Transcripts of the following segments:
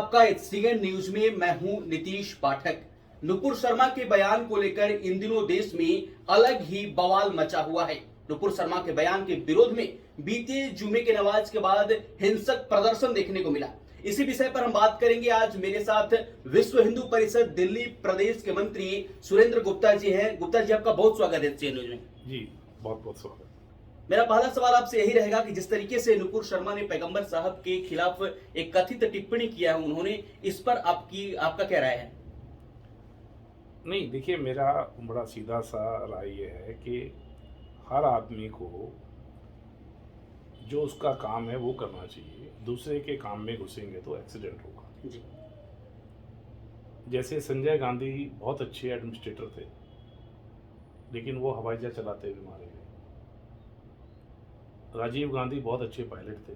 आपका HCN news में मैं हूं नीतीश पाठक। नुपुर शर्मा के बयान को लेकर इन दिनों देश में अलग ही बवाल मचा हुआ है। नुपुर शर्मा के बयान के विरोध में बीते जुमे के नमाज के बाद हिंसक प्रदर्शन देखने को मिला। इसी विषय पर हम बात करेंगे। आज मेरे साथ विश्व हिंदू परिषद दिल्ली प्रदेश के मंत्री सुरेंद्र गुप्ता जी हैं। गुप्ता जी, आपका बहुत स्वागत है HCN न्यूज में। जी, बहुत बहुत स्वागत। मेरा पहला सवाल आपसे यही रहेगा कि जिस तरीके से नुपुर शर्मा ने पैगंबर साहब के खिलाफ एक कथित टिप्पणी किया है उन्होंने, इस पर आपका क्या राय है? नहीं, देखिए, मेरा बड़ा सीधा सा राय ये है कि हर आदमी को जो उसका काम है वो करना चाहिए। दूसरे के काम में घुसेंगे तो एक्सीडेंट होगा। जी। जैसे संजय गांधी बहुत अच्छे एडमिनिस्ट्रेटर थे, लेकिन वो हवाई जहाज चलाते हुए मारे गए। राजीव गांधी बहुत अच्छे पायलट थे,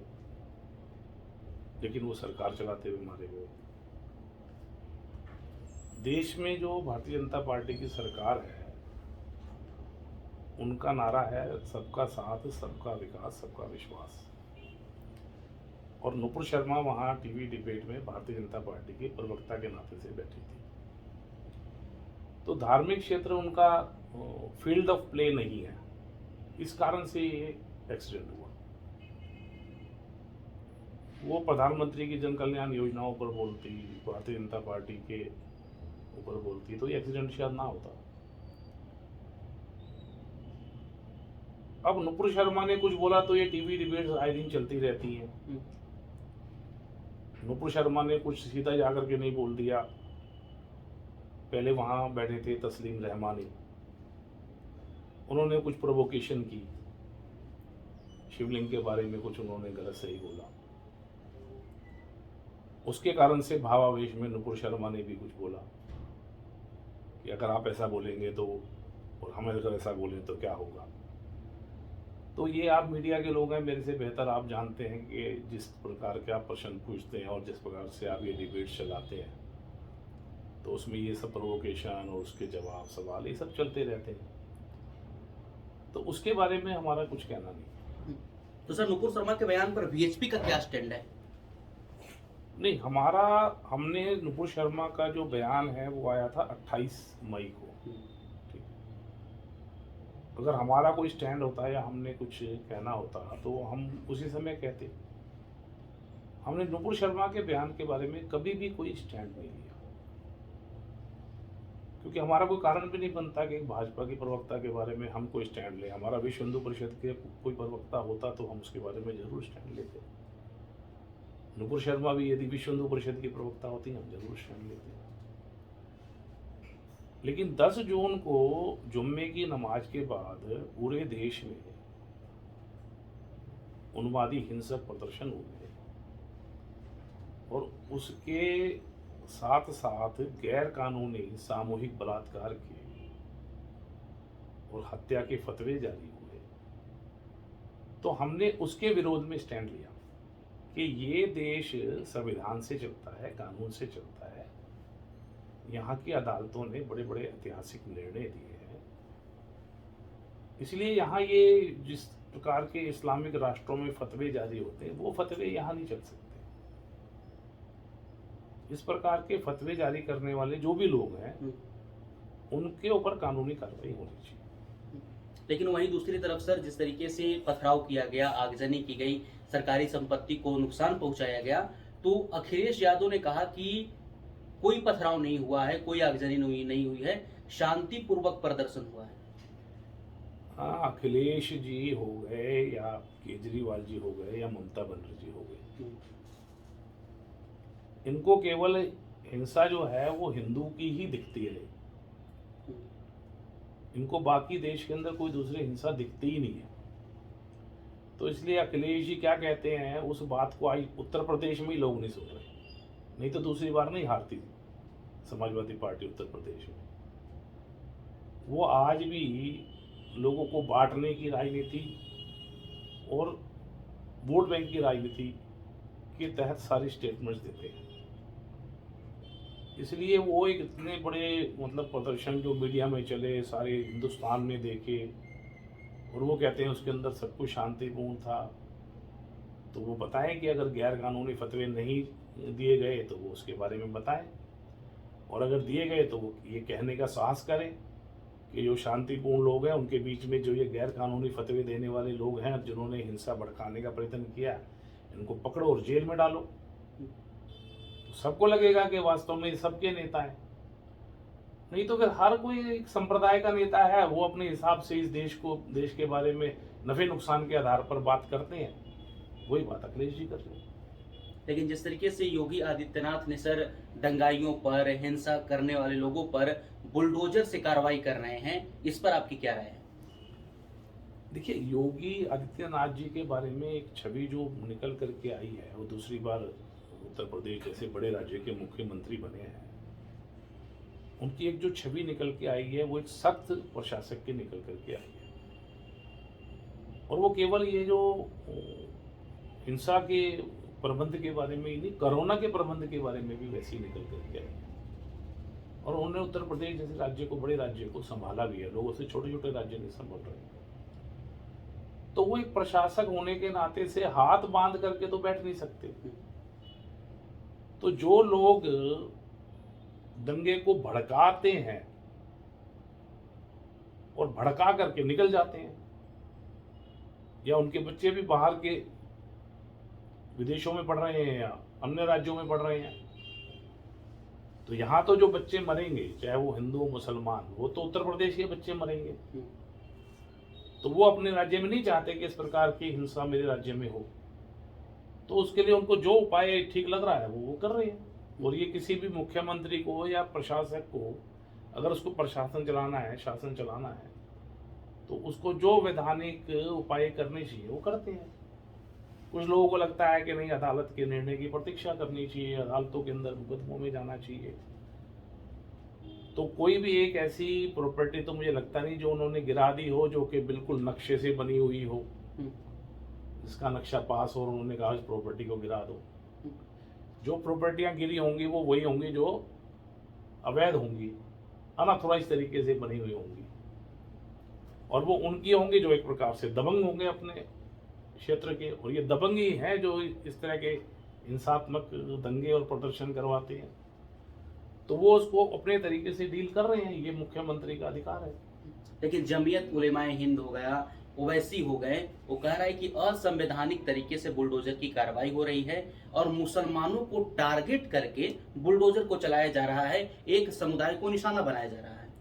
लेकिन वो सरकार चलाते हुए मारे गए। देश में जो भारतीय जनता पार्टी की सरकार है, उनका नारा है सबका साथ, सबका विकास, सबका विश्वास। और नुपुर शर्मा वहाँ टीवी डिबेट में भारतीय जनता पार्टी के प्रवक्ता के नाते से बैठी थी। तो धार्मिक क्षेत्र उनका फील्ड ऑफ प्ले नहीं है, इस कारण से ये एक्सीडेंट हुआ। वो प्रधानमंत्री की जन कल्याण योजनाओं पर बोलती, भारतीय जनता पार्टी के ऊपर बोलती, तो ये एक्सीडेंट शायद ना होता। अब नुपुर शर्मा ने कुछ बोला तो ये टीवी डिबेट्स आए दिन चलती रहती हैं। नुपुर शर्मा ने कुछ सीधा जाकर के नहीं बोल दिया। पहले वहां बैठे थे तस्लीम रहमानी, उन्होंने कुछ प्रोवोकेशन की, शिवलिंग के बारे में कुछ उन्होंने गलत सही बोला। उसके कारण से भावावेश में नुपुर शर्मा ने भी कुछ बोला कि अगर आप ऐसा बोलेंगे तो, और हम अगर ऐसा बोलें तो क्या होगा। तो ये आप मीडिया के लोग हैं, मेरे से बेहतर आप जानते हैं कि जिस प्रकार के आप प्रश्न पूछते हैं और जिस प्रकार से आप ये डिबेट चलाते हैं, तो उसमें ये सब प्रोवोकेशन और उसके जवाब सवाल ये सब चलते रहते हैं। तो उसके बारे में हमारा कुछ कहना नहीं। तो सर, नुपुर शर्मा के बयान पर VHP का क्या स्टैंड है? नहीं, हमने नुपुर शर्मा का जो बयान है वो आया था 28 मई को। ठीक, अगर हमारा कोई स्टैंड होता या हमने कुछ कहना होता तो हम उसी समय कहते। हमने नुपुर शर्मा के बयान के बारे में कभी भी कोई स्टैंड नहीं लिया, क्योंकि हमारा कोई कारण भी नहीं बनता कि भाजपा के प्रवक्ता के बारे में हम कोई स्टैंड लें। हमारा विश्व हिंदू परिषद के कोई प्रवक्ता होता तो हम उसके बारे में जरूर स्टैंड लेते। नुपुर शर्मा भी यदि विश्व हिंदू परिषद की प्रवक्ता होती हम जरूर स्टैंड लेते। लेकिन 10 जून को जुम्मे की नमाज के बाद पूरे देश में उन्मादी हिंसक प्रदर्शन हुए और उसके साथ साथ गैर कानूनी सामूहिक बलात्कार के और हत्या के फतवे जारी हुए, तो हमने उसके विरोध में स्टैंड लिया कि ये देश संविधान से चलता है, कानून से चलता है। यहाँ की अदालतों ने बड़े बड़े ऐतिहासिक निर्णय दिए हैं, इसलिए यहाँ ये जिस प्रकार के इस्लामिक राष्ट्रों में फतवे जारी होते हैं वो फतवे यहाँ नहीं चल सकते। इस प्रकार के फतवे जारी करने वाले जो भी लोग हैं उनके ऊपर कानूनी कार्रवाई होनी चाहिए। लेकिन वहीं दूसरी तरफ सर, जिस तरीके से पथराव किया गया, आगजनी की गई, सरकारी संपत्ति को नुकसान पहुंचाया गया, तो अखिलेश यादव ने कहा कि कोई पथराव नहीं हुआ है, कोई आगजनी नहीं हुई है, शांतिपूर्वक प्रदर्शन हुआ है। हाँ, अखिलेश जी हो गए या केजरीवाल जी हो गए या ममता बनर्जी हो गई, इनको केवल हिंसा जो है वो हिंदू की ही दिखती है। इनको बाकी देश के अंदर कोई दूसरी हिंसा दिखती ही नहीं है। तो इसलिए अखिलेश जी क्या कहते हैं उस बात को आज उत्तर प्रदेश में ही लोग नहीं सुन रहे, नहीं तो दूसरी बार नहीं हारती समाजवादी पार्टी उत्तर प्रदेश में। वो आज भी लोगों को बांटने की राजनीति और वोट बैंक की राजनीति के तहत सारी स्टेटमेंट्स देते हैं। इसलिए वो एक इतने बड़े प्रदर्शन जो मीडिया में चले, सारे हिंदुस्तान में देखे, और वो कहते हैं उसके अंदर सब कुछ शांतिपूर्ण था, तो वो बताएं कि अगर गैर कानूनी फतवे नहीं दिए गए तो वो उसके बारे में बताएं, और अगर दिए गए तो वो ये कहने का साहस करें कि जो शांतिपूर्ण लोग हैं उनके बीच में जो ये गैर कानूनी फतवे देने वाले लोग हैं जिन्होंने हिंसा भड़काने का प्रयत्न किया, इनको पकड़ो और जेल में डालो। तो सबको लगेगा कि वास्तव में ये सबके नेता हैं। नहीं तो फिर हर कोई एक संप्रदाय का नेता है, वो अपने हिसाब से इस देश के बारे में नफे नुकसान के आधार पर बात करते हैं। वही बात अखिलेश जी कर रहे हैं। लेकिन जिस तरीके से योगी आदित्यनाथ ने सर दंगाइयों पर, हिंसा करने वाले लोगों पर बुलडोजर से कार्रवाई कर रहे हैं, इस पर आपकी क्या राय है? देखिए, योगी आदित्यनाथ जी के बारे में एक छवि जो निकल करके आई है, वो दूसरी बार उत्तर प्रदेश जैसे बड़े राज्य के मुख्यमंत्री बने हैं, उनकी एक जो छवि निकल के आई है वो एक सख्त प्रशासक की निकल करके आई है। और वो केवल ये जो हिंसा के प्रबंध के बारे में ही नहीं, कोरोना के प्रबंध के बारे में भी वैसे ही निकल करके आई है। और उन्होंने उत्तर प्रदेश जैसे राज्य को, बड़े राज्य को संभाला भी है, लोगों से छोटे छोटे राज्य नहीं संभाल रहे। तो वो एक प्रशासक होने के नाते से हाथ बांध करके तो बैठ नहीं सकते। तो जो लोग दंगे को भड़काते हैं और भड़का करके निकल जाते हैं, या उनके बच्चे भी बाहर के विदेशों में पढ़ रहे हैं या अन्य राज्यों में पढ़ रहे हैं, तो यहां तो जो बच्चे मरेंगे, चाहे वो हिंदू मुसलमान, वो तो उत्तर प्रदेश के बच्चे मरेंगे। तो वो अपने राज्य में नहीं चाहते कि इस प्रकार की हिंसा मेरे राज्य में हो। तो उसके लिए उनको जो उपाय ठीक लग रहा है वो कर रहे हैं। और ये किसी भी मुख्यमंत्री को या प्रशासक को, अगर उसको प्रशासन चलाना है, शासन चलाना है, तो उसको जो वैधानिक उपाय करने चाहिए वो करते हैं। कुछ लोगों को लगता है कि नहीं, अदालत के निर्णय की प्रतीक्षा करनी चाहिए, अदालतों के अंदर मुकदमों में जाना चाहिए। तो कोई भी एक ऐसी प्रॉपर्टी तो मुझे लगता नहीं जो उन्होंने गिरा दी हो जो कि बिल्कुल नक्शे से बनी हुई हो, जिसका नक्शा पास हो और उन्होंने कहा इस प्रॉपर्टी को गिरा दो। जो प्रॉपर्टियां गिरी होंगी वो वही होंगी जो अवैध होंगी, अनऑथोराइज तरीके से बनी हुई होंगी, और वो उनकी होंगी जो एक प्रकार से दबंग होंगे अपने क्षेत्र के। और ये दबंग ही हैं जो इस तरह के हिंसात्मक दंगे और प्रदर्शन करवाते हैं। तो वो उसको अपने तरीके से डील कर रहे हैं, ये मुख्यमंत्री का अधिकार है। लेकिन जमीयत उलेमाए हिंद हो गया, ओवैसी हो गए, वो कह रहा है कि असंवैधानिक तरीके से बुलडोजर की कार्रवाई हो रही है और मुसलमानों को टारगेट करके बुलडोजर को चलाया जा रहा है, एक समुदाय को निशाना बनाया जा रहा है।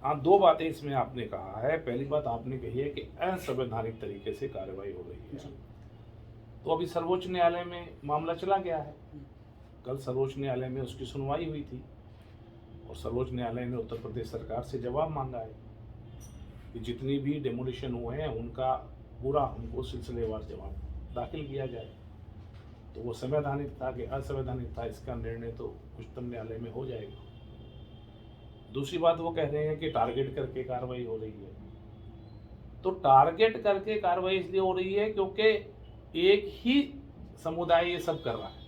हाँ, दो बातें इसमें आपने कहा है। पहली बात आपने कही है कि असंवैधानिक तरीके से कार्रवाई हो रही है। तो अभी सर्वोच्च न्यायालय में मामला चला गया है। कल सर्वोच्च न्यायालय में उसकी सुनवाई हुई थी और सर्वोच्च न्यायालय ने उत्तर प्रदेश सरकार से जवाब मांगा है कि जितनी भी डेमोलिशन हुए हैं उनका पूरा हमको सिलसिलेवार जवाब दाखिल किया जाए। तो वो संवैधानिक था कि असंवैधानिक था, इसका निर्णय तो उच्चतम न्यायालय में हो जाएगा। दूसरी बात, वो कह रहे हैं कि टारगेट करके कार्रवाई हो रही है। तो टारगेट करके कार्रवाई इसलिए हो रही है क्योंकि एक ही समुदाय ये सब कर रहा है,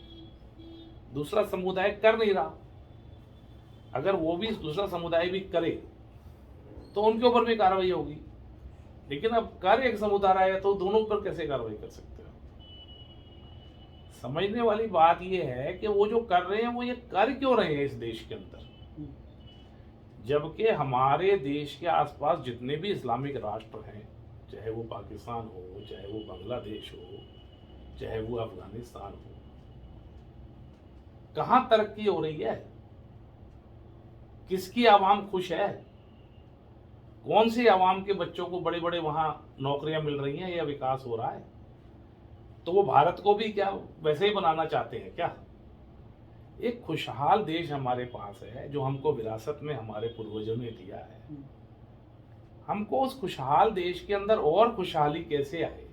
दूसरा समुदाय कर नहीं रहा। अगर वो भी दूसरा समुदाय भी करे तो उनके ऊपर भी कार्रवाई होगी। लेकिन अब कर एक समुदाय रहा है तो दोनों पर कैसे कार्रवाई कर सकते हो? समझने वाली बात यह है कि वो जो कर रहे हैं वो ये कर क्यों रहे हैं इस देश के अंदर, जबकि हमारे देश के आसपास जितने भी इस्लामिक राष्ट्र हैं, चाहे वो पाकिस्तान हो, चाहे वो बांग्लादेश हो, चाहे वो अफगानिस्तान हो, कहां तरक्की हो रही है? किसकी आवाम खुश है? कौन सी आवाम के बच्चों को बड़े बड़े वहां नौकरियां मिल रही हैं या विकास हो रहा है? तो वो भारत को भी क्या वैसे ही बनाना चाहते हैं क्या? एक खुशहाल देश हमारे पास है जो हमको विरासत में हमारे पूर्वजों ने दिया है। हमको उस खुशहाल देश के अंदर और खुशहाली कैसे आए,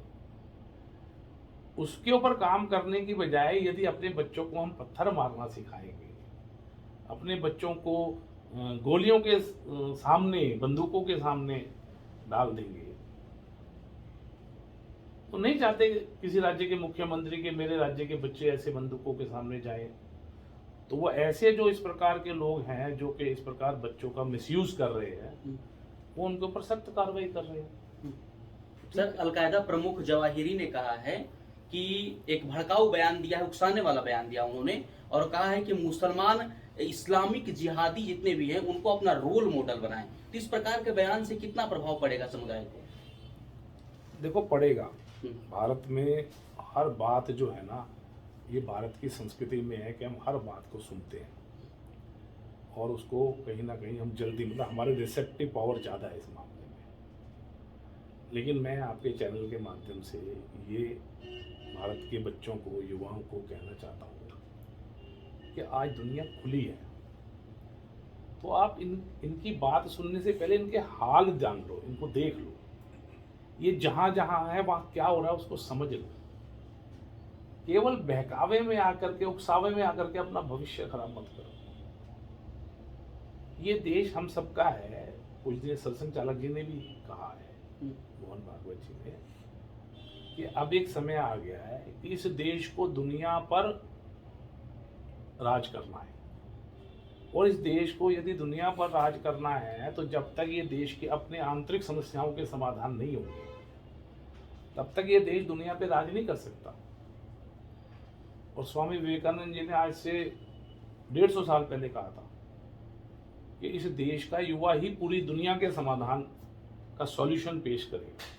उसके ऊपर काम करने की बजाय यदि अपने बच्चों को हम पत्थर मारना सिखाएंगे, अपने बच्चों को गोलियों के सामने, बंदूकों के सामने डाल देंगे, तो नहीं चाहते किसी राज्य के मुख्यमंत्री के मेरे राज्य के बच्चे ऐसे बंदूकों के सामने जाएं। तो वो ऐसे जो इस प्रकार के लोग हैं जो कि इस प्रकार बच्चों का मिसयूज कर रहे हैं, वो उनके ऊपर सख्त कार्रवाई कर रहे हैं। सर, अलकायदा प्रमुख जवाहिरी ने कहा है कि एक भड़काऊ बयान दिया है, उकसाने वाला बयान दिया उन्होंने, और कहा है कि मुसलमान इस्लामिक जिहादी जितने भी हैं उनको अपना रोल मॉडल बनाएं। तो इस प्रकार के बयान से कितना प्रभाव पड़ेगा समुदाय को? देखो, पड़ेगा। भारत में हर बात जो है ना, ये भारत की संस्कृति में है कि हम हर बात को सुनते हैं और उसको कहीं ना कहीं हम जल्दी, मतलब हमारे रिसेप्टिव पावर ज़्यादा है इस मामले में। लेकिन मैं आपके चैनल के माध्यम से ये भारत के बच्चों को, युवाओं को कहना चाहता हूँ कि आज दुनिया खुली है, तो आप इनकी बात सुनने से पहले इनके हाल जान लो, इनको देख लो, ये जहाँ जहाँ है वहाँ क्या हो रहा है उसको समझ लो। केवल बहकावे में आकर के, उकसावे में आकर के अपना भविष्य खराब मत करो। ये देश हम सबका है। कुछ दिन सत्संग चालक जी ने भी कहा है, मोहन भागवत जी ने, कि अब एक समय आ गया है कि इस देश को दुनिया पर राज करना है, और इस देश को यदि दुनिया पर राज करना है तो जब तक ये देश की अपने आंतरिक समस्याओं के समाधान नहीं होंगे तब तक ये देश दुनिया पे राज नहीं कर सकता। और स्वामी विवेकानंद जी ने आज से 150 साल पहले कहा था कि इस देश का युवा ही पूरी दुनिया के समाधान का सॉल्यूशन पेश करेगा।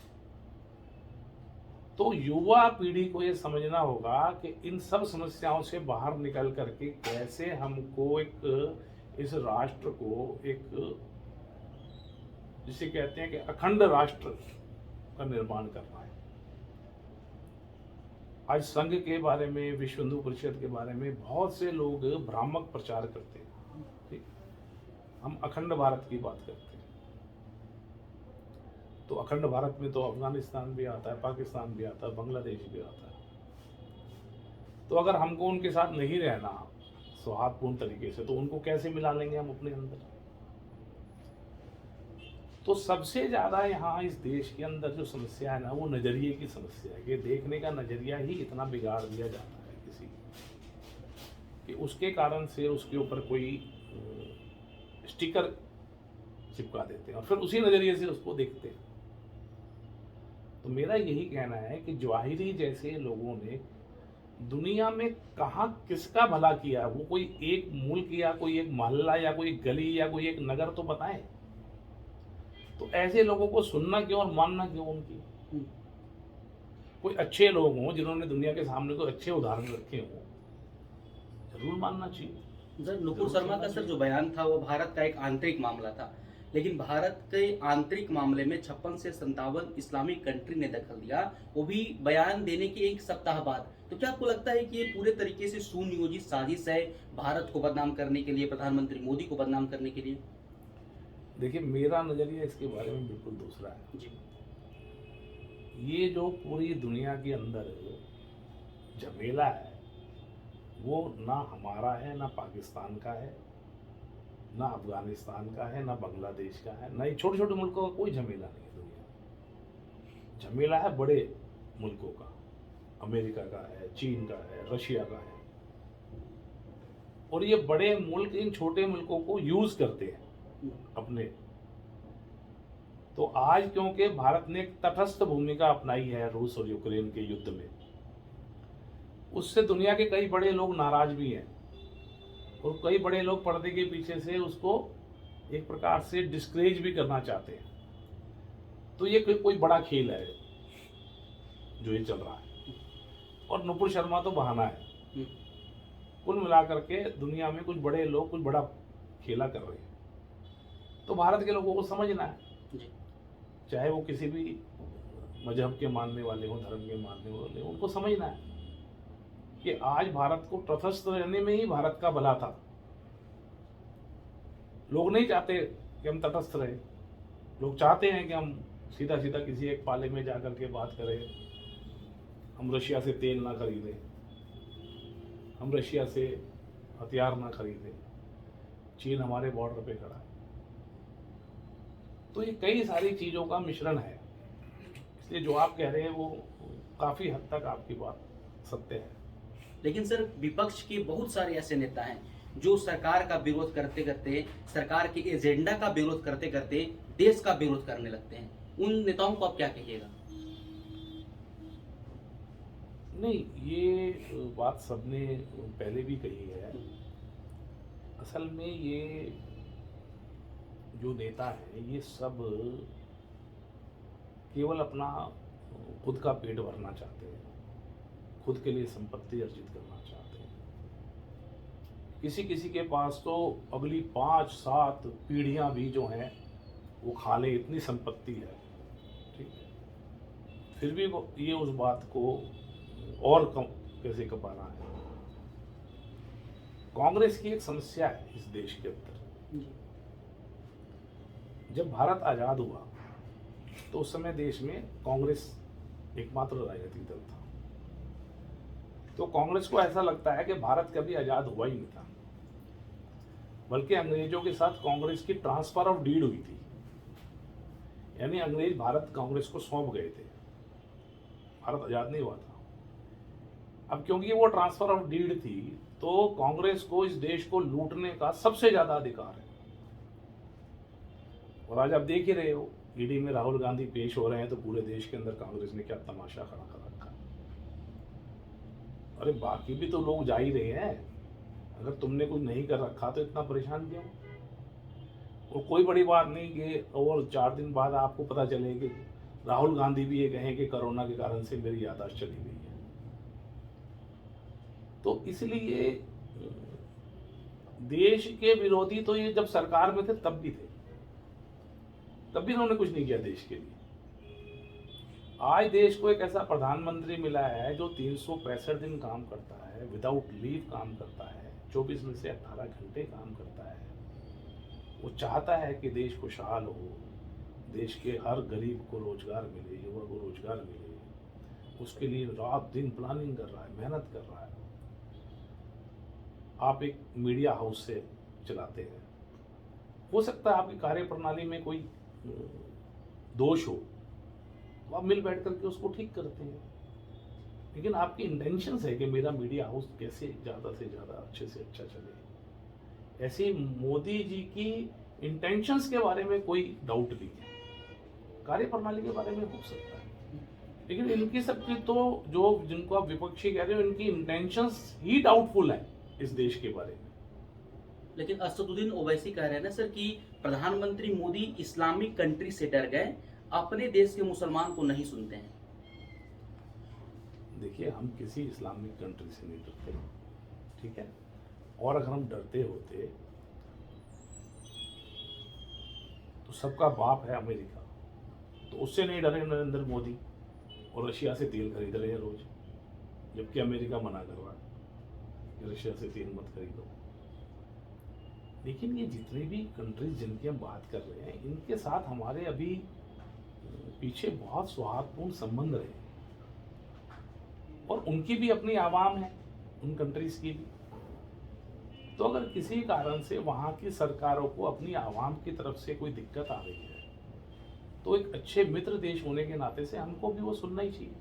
तो युवा पीढ़ी को ये समझना होगा कि इन सब समस्याओं से बाहर निकल करके कैसे हमको इस राष्ट्र को एक, जिसे कहते हैं कि अखंड राष्ट्र का निर्माण करना है। आज संघ के बारे में, विश्व हिंदू परिषद के बारे में बहुत से लोग भ्रामक प्रचार करते हैं। ठीक, हम अखंड भारत की बात करते हैं, तो अखंड भारत में तो अफगानिस्तान भी आता है, पाकिस्तान भी आता है, बांग्लादेश भी आता है। तो अगर हमको उनके साथ नहीं रहना सौहार्दपूर्ण तरीके से, तो उनको कैसे मिला लेंगे हम अपने अंदर? तो सबसे ज्यादा यहाँ इस देश के अंदर जो समस्या है ना, वो नजरिए की समस्या है। ये देखने का नजरिया ही इतना बिगाड़ दिया जाता है किसी कि उसके कारण से उसके ऊपर कोई स्टिकर चिपका देते हैं और फिर उसी नजरिए से उसको देखते हैं। तो मेरा यही कहना है कि जवाहिरी जैसे लोगों ने दुनिया में कहाँ किसका भला किया, वो कोई एक मुल्क या कोई एक मोहल्ला या कोई गली या कोई एक नगर तो बताएं। तो ऐसे लोगों को सुनना क्यों और मानना क्यों उनकी? कोई अच्छे लोग हों जिन्होंने दुनिया के सामने कोई अच्छे उदाहरण रखे हों, जरूर मानना चाहिए। सर, नुपुर शर्मा का सर जो बयान था वो भारत का एक आंतरिक मामला था, लेकिन भारत के आंतरिक मामले में 56 से 57 इस्लामिक कंट्री ने दखल दिया, वो भी बयान देने के एक सप्ताह बाद। तो क्या आपको लगता है कि ये पूरे तरीके से सुनियोजित साजिश है भारत को बदनाम करने के लिए, प्रधानमंत्री मोदी को बदनाम करने के लिए? देखिए, मेरा नजरिया इसके बारे में बिल्कुल दूसरा है जी। ये जो पूरी दुनिया के अंदर झमेला है, वो ना हमारा है, ना पाकिस्तान का है, ना अफगानिस्तान का है, ना बांग्लादेश का है, ना ही छोटे छोटे मुल्कों का कोई झमेला नहीं है। दुनिया झमेला है बड़े मुल्कों का, अमेरिका का है, चीन का है, रशिया का है, और ये बड़े मुल्क इन छोटे मुल्कों को यूज करते हैं अपने। तो आज क्योंकि भारत ने एक तटस्थ भूमिका अपनाई है रूस और यूक्रेन के युद्ध में, उससे दुनिया के कई बड़े लोग नाराज भी हैं और कई बड़े लोग पर्दे के पीछे से उसको एक प्रकार से डिस्करेज भी करना चाहते हैं। तो ये कोई बड़ा खेल है जो ये चल रहा है, और नुपुर शर्मा तो बहाना है। कुल मिलाकर के दुनिया में कुछ बड़े लोग कुछ बड़ा खेला कर रहे हैं। तो भारत के लोगों को समझना है, चाहे वो किसी भी मजहब के मानने वाले हो, धर्म के मानने वाले हो, उनको समझना है कि आज भारत को तटस्थ रहने में ही भारत का भला था। लोग नहीं चाहते कि हम तटस्थ रहे, लोग चाहते हैं कि हम सीधा सीधा किसी एक पाले में जाकर के बात करें, हम रशिया से तेल ना खरीदें, हम रशिया से हथियार ना खरीदें, चीन हमारे बॉर्डर पे खड़ा है। तो ये कई सारी चीज़ों का मिश्रण है, इसलिए जो आप कह रहे हैं वो काफ़ी हद तक आपकी बात सत्य है। लेकिन सर, विपक्ष के बहुत सारे ऐसे नेता हैं जो सरकार का विरोध करते करते, सरकार के एजेंडा का विरोध करते करते देश का विरोध करने लगते हैं। उन नेताओं को आप क्या कहिएगा? नहीं, ये बात सबने पहले भी कही है। असल में ये जो नेता हैं ये सब केवल अपना खुद का पेट भरना चाहते हैं, खुद के लिए संपत्ति अर्जित करना चाहते हैं। किसी किसी के पास तो अगली 5-7 पीढ़ियां भी जो हैं वो खा ले, इतनी संपत्ति है, ठीक है, फिर भी वो ये उस बात को और कम कैसे कपाना है। कांग्रेस की एक समस्या है इस देश के अंदर। जब भारत आजाद हुआ तो उस समय देश में कांग्रेस एकमात्र राजनीतिक दल था। तो कांग्रेस को ऐसा लगता है कि भारत कभी आजाद हुआ ही नहीं था, बल्कि अंग्रेजों के साथ कांग्रेस की ट्रांसफर ऑफ डीड हुई थी, यानी अंग्रेज भारत कांग्रेस को सौंप गए थे, भारत आजाद नहीं हुआ था। अब क्योंकि वो ट्रांसफर ऑफ डीड थी तो कांग्रेस को इस देश को लूटने का सबसे ज्यादा अधिकार है। और आज आप देख ही रहे हो, ईडी में राहुल गांधी पेश हो रहे हैं तो पूरे देश के अंदर कांग्रेस ने क्या तमाशा खड़ा कर रखा है। अरे बाकी भी तो लोग जा ही रहे हैं, अगर तुमने कुछ नहीं कर रखा तो इतना परेशान क्यों। और कोई बड़ी बात नहीं कि और 4 दिन बाद आपको पता चले कि राहुल गांधी भी ये कहें कि कोरोना के कारण से मेरी याददाश्त चली गई है। तो इसलिए देश के विरोधी तो ये जब सरकार में थे तब भी थे, तब भी इन्होंने कुछ नहीं किया देश के लिए। आज देश को एक ऐसा प्रधानमंत्री मिला है जो 365 दिन काम करता है, विदाउट लीव काम करता है, 24 में से 18 घंटे काम करता है। वो चाहता है कि देश खुशहाल हो, देश के हर गरीब को रोजगार मिले, युवा को रोजगार मिले, उसके लिए रात दिन प्लानिंग कर रहा है, मेहनत कर रहा है। आप एक मीडिया हाउस से चलाते हैं, हो सकता है आपकी कार्यप्रणाली में कोई दोष हो तो आप मिल बैठ करके उसको ठीक करते हैं, लेकिन आपकी इंटेंशंस है कि मेरा मीडिया हाउस कैसे ज़्यादा से ज़्यादा अच्छे से अच्छा चले। ऐसे मोदी जी की इंटेंशंस के बारे में कोई डाउट नहीं है, कार्यप्रणाली के बारे में हो सकता है, लेकिन इनकी सबकी तो जो जिनको आप विपक्षी कह रहे हो इनकी इंटेंशंस ही डाउटफुल है इस देश के बारे में। लेकिन असदुद्दीन ओवैसी कह रहे हैं ना सर कि प्रधानमंत्री मोदी इस्लामिक कंट्री से डर गए, अपने देश के मुसलमान को नहीं सुनते हैं। देखिए, हम किसी इस्लामिक कंट्री से नहीं डरते, ठीक है, और अगर हम डरते होते तो सबका बाप है अमेरिका, तो उससे नहीं डरे नरेंद्र मोदी और रशिया से तेल खरीद रहे हैं रोज, जबकि अमेरिका मना कर रहा है कि रशिया से तेल मत खरीदो। लेकिन ये जितनी भी कंट्रीज जिनकी हम बात कर रहे हैं इनके साथ हमारे अभी पीछे बहुत सौहार्दपूर्ण संबंध रहे, और उनकी भी अपनी आवाम है, उन कंट्रीज की भी। तो अगर किसी कारण से वहाँ की सरकारों को अपनी आवाम की तरफ से कोई दिक्कत आ रही है तो एक अच्छे मित्र देश होने के नाते से हमको भी वो सुनना ही चाहिए।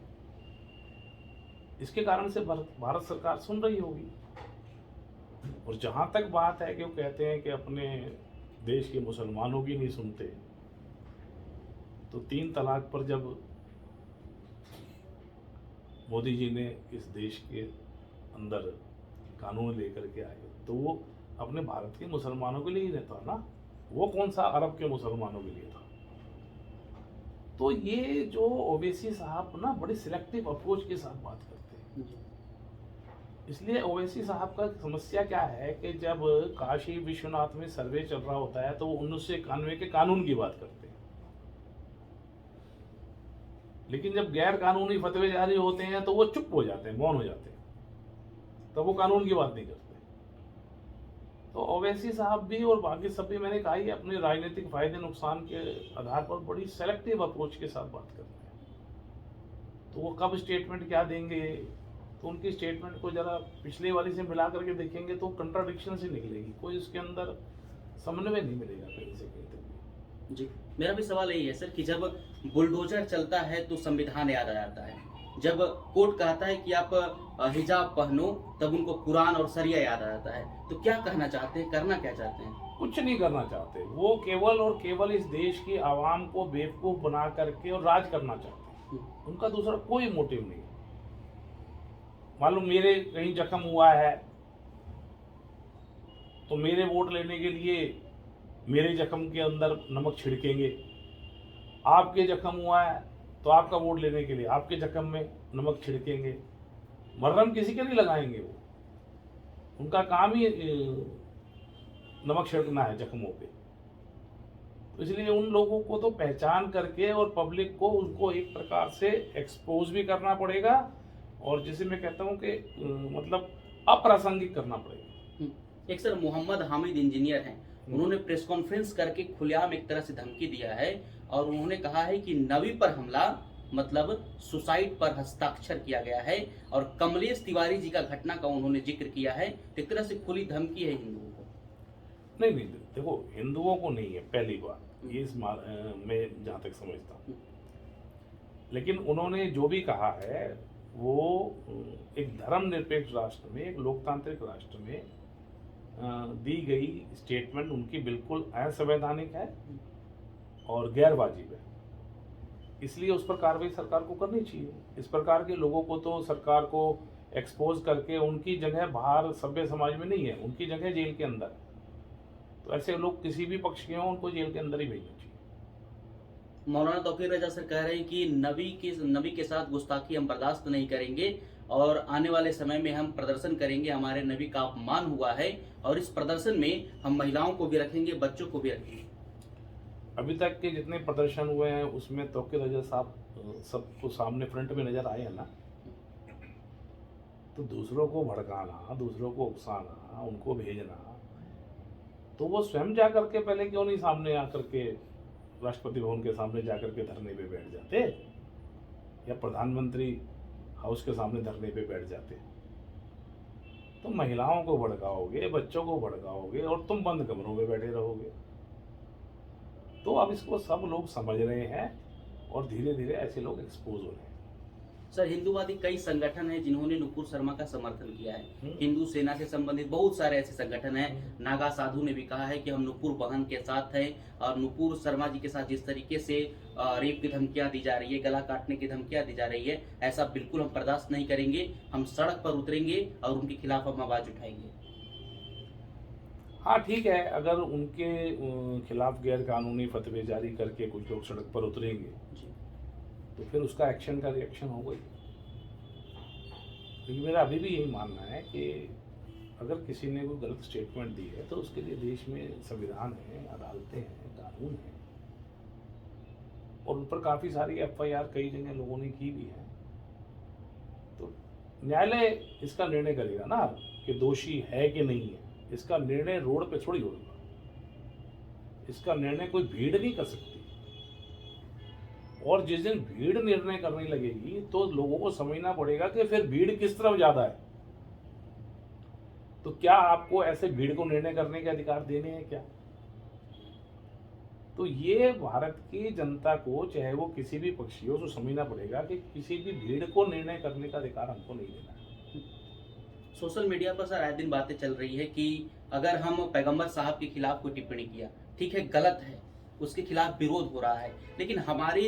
इसके कारण से भारत सरकार सुन रही होगी। और जहाँ तक बात है कि वो कहते हैं कि अपने देश के मुसलमानों की नहीं सुनते, तो 3 तलाक पर जब मोदी जी ने इस देश के अंदर कानून लेकर के आए तो वो अपने भारत के मुसलमानों के लिए ही नहीं था ना, वो कौन सा अरब के मुसलमानों के लिए था। तो ये जो ओवैसी साहब ना बड़ी सिलेक्टिव अप्रोच के साथ बात करते हैं। इसलिए ओवैसी साहब का समस्या क्या है कि जब काशी विश्वनाथ में सर्वे चल रहा होता है तो वो 1991 के कानून की बात करते हैं, लेकिन जब गैर कानूनी फतवे जारी होते हैं तो वो चुप हो जाते हैं, मौन हो जाते हैं, तब वो कानून की बात नहीं करते। तो ओवैसी साहब भी और बाकी सब भी, मैंने कहा ही, अपने राजनीतिक फायदे नुकसान के आधार पर बड़ी सेलेक्टिव अप्रोच के साथ बात करते हैं। तो वो कब स्टेटमेंट क्या देंगे, तो उनकी स्टेटमेंट को जरा पिछले वाली से मिला करके देखेंगे तो कंट्राडिक्शन से निकलेगी, कोई उसके अंदर समन्वय नहीं मिलेगा कहीं से कहीं तक। जी, मेरा भी सवाल यही है सर कि जब बुलडोजर चलता है तो संविधान याद आ जाता है, जब कोर्ट कहता है कि आप हिजाब पहनो तब उनको कुरान और सरिया याद आ जाता है। तो क्या कहना चाहते हैं, करना क्या चाहते हैं? कुछ नहीं करना चाहते, वो केवल और केवल इस देश की आवाम को बेवकूफ बना करके और राज करना चाहते हैं, उनका दूसरा कोई मोटिव नहीं। मालूम मेरे कहीं जख्म हुआ है तो मेरे वोट लेने के लिए मेरे जख्म के अंदर नमक छिड़केंगे, आपके जख्म हुआ है तो आपका वोट लेने के लिए आपके जख्म में नमक छिड़केंगे। मर्रम किसी के नहीं लगाएंगे, वो उनका काम ही नमक छिड़कना है जख्मों पे। तो इसलिए उन लोगों को तो पहचान करके और पब्लिक को उनको एक प्रकार से एक्सपोज भी करना पड़ेगा, और जिसे मैं कहता हूँ कि मतलब अप्रासंगिक करना पड़ेगा। एक सर मोहम्मद हामिद इंजीनियर हैं, उन्होंने प्रेस कॉन्फ्रेंस करके खुलेआम एक तरह से धमकी दिया है और उन्होंने कहा है कि नवी पर हमला मतलब सुसाइड पर हस्ताक्षर किया गया है, और कमलेश तिवारी जी का घटना का उन्होंने जिक्र किया है। एक तरह से खुली धमकी है हिंदुओं को। नहीं, देखो हिंदुओं को नहीं है, पहली बात ये मैं जहाँ तक समझता हूँ। लेकिन उन्होंने जो भी कहा है वो एक धर्मनिरपेक्ष राष्ट्र में, एक लोकतांत्रिक राष्ट्र में दी गई स्टेटमेंट उनकी बिल्कुल असंवैधानिक है और गैर वाजिब है। इसलिए उस पर कार्रवाई सरकार को करनी चाहिए। इस प्रकार के लोगों को तो सरकार को एक्सपोज करके, उनकी जगह बाहर सभ्य समाज में नहीं है, उनकी जगह जेल के अंदर। तो ऐसे लोग किसी भी पक्ष के हों, उनको जेल के अंदर ही भेजना चाहिए। मौलाना तौकीर रजा सर कह रहे हैं कि नबी के साथ गुस्ताखी हम बर्दाश्त नहीं करेंगे और आने वाले समय में हम प्रदर्शन करेंगे। हमारे नबी का अपमान हुआ है और इस प्रदर्शन में हम महिलाओं को भी रखेंगे, बच्चों को भी रखेंगे। अभी तक के जितने प्रदर्शन हुए हैं उसमें तौकीर रजा साहब सबको सामने फ्रंट में नजर आए हैं ना। तो दूसरों को भड़काना, दूसरों को उकसाना, उनको भेजना, तो वो स्वयं जा करके पहले क्यों नहीं सामने आकर के राष्ट्रपति भवन के सामने जाकर के धरने पे बैठ जाते, या प्रधानमंत्री हाउस के सामने धरने पे बैठ जाते। तो महिलाओं को भड़काओगे, बच्चों को भड़काओगे और तुम बंद कमरों में बैठे रहोगे। तो अब इसको सब लोग समझ रहे हैं और धीरे धीरे ऐसे लोग एक्सपोज हो रहे हैं। सर हिंदूवादी कई संगठन हैं जिन्होंने नुपुर शर्मा का समर्थन किया है। हिंदू सेना से संबंधित बहुत सारे ऐसे संगठन हैं। नागा साधु ने भी कहा है कि हम नुपुर बहन के साथ हैं, और नुपुर शर्मा जी के साथ जिस तरीके से रेप की धमकियां दी जा रही है, गला काटने की धमकियां दी जा रही है, ऐसा बिल्कुल हम बर्दाश्त नहीं करेंगे। हम सड़क पर उतरेंगे और उनके खिलाफ हम आवाज उठाएंगे। हाँ ठीक है, अगर उनके खिलाफ गैर कानूनी फतवे जारी करके कुछ लोग सड़क पर उतरेंगे तो फिर उसका एक्शन का रिएक्शन होगा ही। लेकिन मेरा अभी भी यही मानना है कि अगर किसी ने कोई गलत स्टेटमेंट दी है तो उसके लिए देश में संविधान है, अदालतें हैं, कानून है, और उन पर काफ़ी सारी FIR कई जगह लोगों ने की भी है। तो न्यायालय इसका निर्णय करेगा ना कि दोषी है कि नहीं है। इसका निर्णय रोड पे थोड़ी होगा, इसका निर्णय कोई भीड़ नहीं कर सकती। और जिस दिन भीड़ निर्णय करने लगेगी तो लोगों को समझना पड़ेगा कि फिर भीड़ किस तरफ ज्यादा है। तो क्या आपको ऐसे भीड़ को निर्णय करने के अधिकार देने हैं क्या? तो ये भारत की जनता को, चाहे वो किसी भी पक्षी हो, तो समझना पड़ेगा कि किसी भी भीड़ को निर्णय करने का अधिकार हमको नहीं देना है। सोशल मीडिया पर सर आए दिन बातें चल रही है कि अगर हम पैगंबर साहब के खिलाफ कोई टिप्पणी किया, ठीक है, गलत है, उसके खिलाफ विरोध हो रहा है, लेकिन हमारे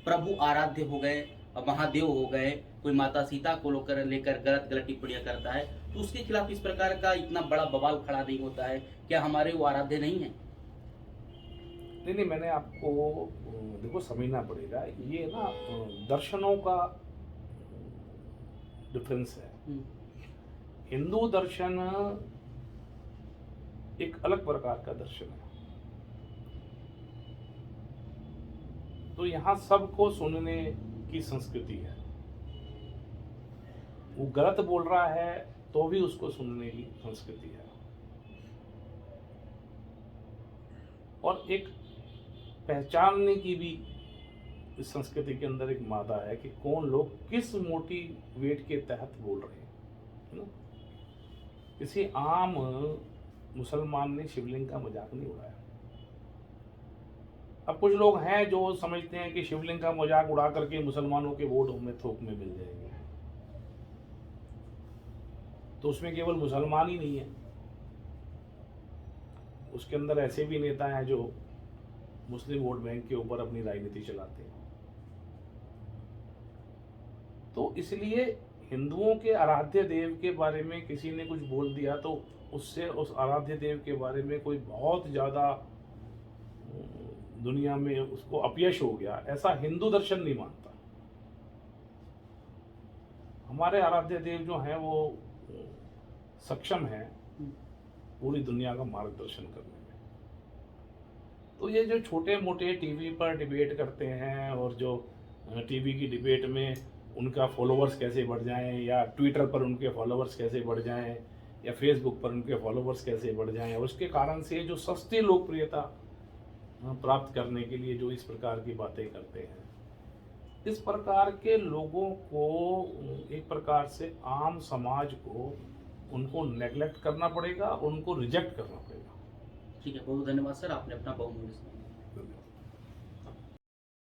प्रभु आराध्य हो गए, महादेव हो गए, कोई माता सीता को लेकर गलत टिप्पणियां करता है, तो उसके खिलाफ इस प्रकार का इतना बड़ा बवाल खड़ा नहीं होता है। क्या हमारे वो आराध्य नहीं है? नहीं, मैंने आपको देखो समझना पड़ेगा, ये ना दर्शनों का डिफरेंस है। हिंदू दर्शन एक अलग प्रकार का दर्शन है। तो यहां सबको सुनने की संस्कृति है। वो गलत बोल रहा है तो भी उसको सुनने की संस्कृति है। और एक पहचानने की भी इस संस्कृति के अंदर एक मादा है कि कौन लोग किस मोटिवेट के तहत बोल रहे हैं, है ना। किसी आम मुसलमान ने शिवलिंग का मजाक नहीं उड़ाया। अब कुछ लोग हैं जो समझते हैं कि शिवलिंग का मजाक उड़ा करके मुसलमानों के वोट हमें थोक में मिल जाएंगे। तो उसमें केवल मुसलमान ही नहीं है, उसके अंदर ऐसे भी नेता हैं जो मुस्लिम वोट बैंक के ऊपर अपनी राजनीति चलाते हैं। तो इसलिए हिंदुओं के आराध्य देव के बारे में किसी ने कुछ बोल दिया तो उससे उस आराध्य देव के बारे में कोई बहुत ज़्यादा दुनिया में उसको अपयश हो गया, ऐसा हिंदू दर्शन नहीं मानता। हमारे आराध्य देव जो हैं वो सक्षम हैं पूरी दुनिया का मार्गदर्शन करने में। तो ये जो छोटे मोटे टीवी पर डिबेट करते हैं और जो टीवी की डिबेट में उनका फॉलोअर्स कैसे बढ़ जाएं, या ट्विटर पर उनके फॉलोअर्स कैसे बढ़ जाएं, या फेसबुक पर उनके फॉलोअर्स कैसे बढ़ जाएं, और उसके कारण से जो सस्ती लोकप्रियता प्राप्त करने के लिए जो इस प्रकार की बातें करते हैं, इस प्रकार के लोगों को एक प्रकार से आम समाज को उनको नेग्लेक्ट करना पड़ेगा और उनको रिजेक्ट करना पड़ेगा। ठीक है, बहुत धन्यवाद सर, आपने अपना बहुमूल्य समय